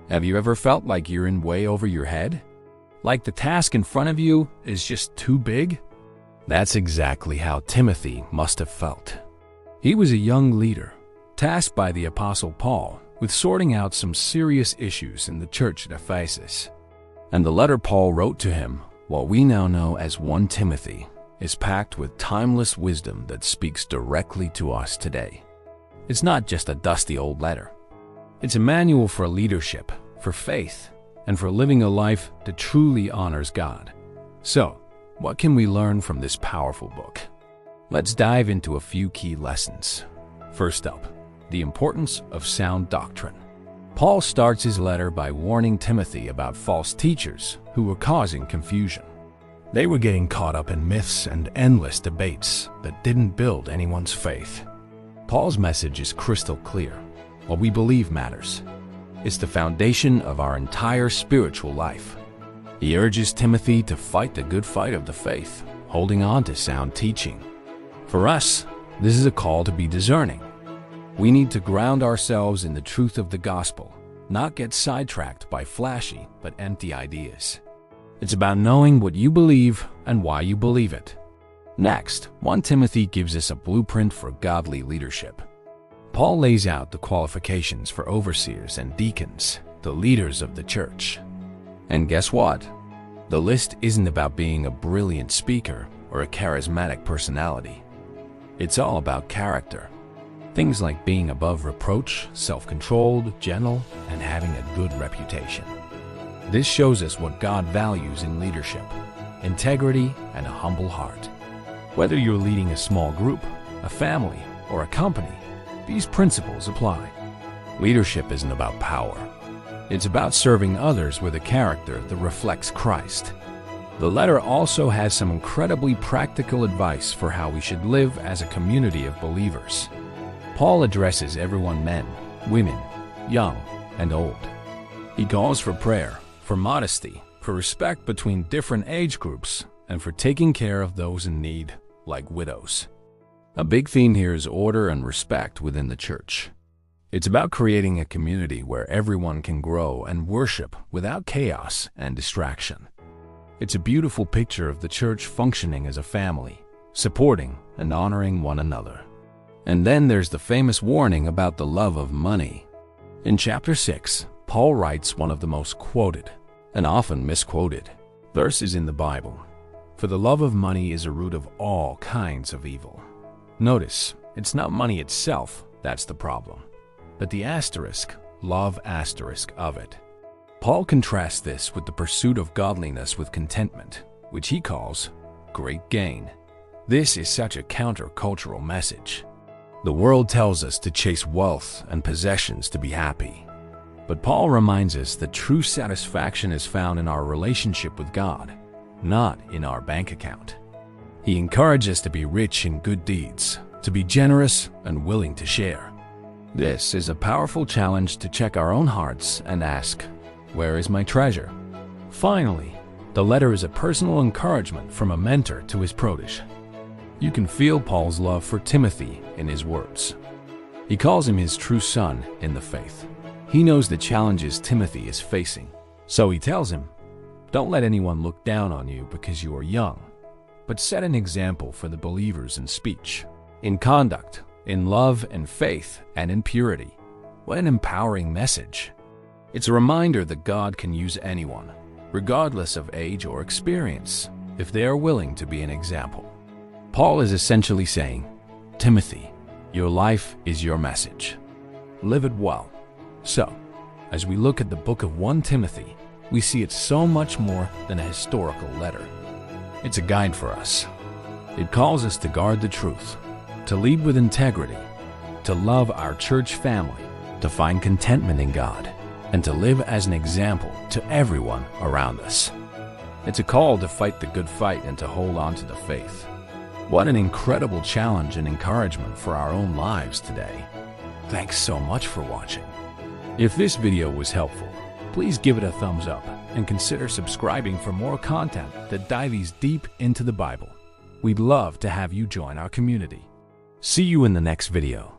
Have you ever felt like you're in way over your head? Like the task in front of you is just too big? That's exactly how Timothy must have felt. He was a young leader, tasked by the Apostle Paul with sorting out some serious issues in the church at Ephesus. And the letter Paul wrote to him, what we now know as 1 Timothy, is packed with timeless wisdom that speaks directly to us today. It's not just a dusty old letter. It's a manual for leadership, for faith, and for living a life that truly honors God. So, what can we learn from this powerful book? Let's dive into a few key lessons. First up, the importance of sound doctrine. Paul starts his letter by warning Timothy about false teachers who were causing confusion. They were getting caught up in myths and endless debates that didn't build anyone's faith. Paul's message is crystal clear. What we believe matters. It's the foundation of our entire spiritual life. He urges Timothy to fight the good fight of the faith, holding on to sound teaching. For us, this is a call to be discerning. We need to ground ourselves in the truth of the gospel, not get sidetracked by flashy but empty ideas. It's about knowing what you believe and why you believe it. Next, 1 Timothy gives us a blueprint for godly leadership. Paul lays out the qualifications for overseers and deacons, the leaders of the church. And guess what? The list isn't about being a brilliant speaker or a charismatic personality. It's all about character. Things like being above reproach, self-controlled, gentle, and having a good reputation. This shows us what God values in leadership: integrity and a humble heart. Whether you're leading a small group, a family, or a company, these principles apply. Leadership isn't about power. It's about serving others with a character that reflects Christ. The letter also has some incredibly practical advice for how we should live as a community of believers. Paul addresses everyone: men, women, young, and old. He calls for prayer, for modesty, for respect between different age groups, and for taking care of those in need, like widows. A big theme here is order and respect within the church. It's about creating a community where everyone can grow and worship without chaos and distraction. It's a beautiful picture of the church functioning as a family, supporting and honoring one another. And then there's the famous warning about the love of money. In chapter 6, Paul writes one of the most quoted, and often misquoted, verses in the Bible. For the love of money is a root of all kinds of evil. Notice, it's not money itself that's the problem, but the asterisk, love asterisk of it. Paul contrasts this with the pursuit of godliness with contentment, which he calls great gain. This is such a counter-cultural message. The world tells us to chase wealth and possessions to be happy. But Paul reminds us that true satisfaction is found in our relationship with God, not in our bank account. He encourages us to be rich in good deeds, to be generous and willing to share. This is a powerful challenge to check our own hearts and ask, where is my treasure? Finally, the letter is a personal encouragement from a mentor to his protege. You can feel Paul's love for Timothy in his words. He calls him his true son in the faith. He knows the challenges Timothy is facing, so he tells him, don't let anyone look down on you because you are young, but set an example for the believers in speech, in conduct, in love and faith, and in purity. What an empowering message. It's a reminder that God can use anyone, regardless of age or experience, if they are willing to be an example. Paul is essentially saying, Timothy, your life is your message. Live it well. So, as we look at the book of 1 Timothy, we see it's so much more than a historical letter. It's a guide for us. It calls us to guard the truth, to lead with integrity, to love our church family, to find contentment in God, and to live as an example to everyone around us. It's a call to fight the good fight and to hold on to the faith. What an incredible challenge and encouragement for our own lives today. Thanks so much for watching. If this video was helpful, please give it a thumbs up and consider subscribing for more content that dives deep into the Bible. We'd love to have you join our community. See you in the next video.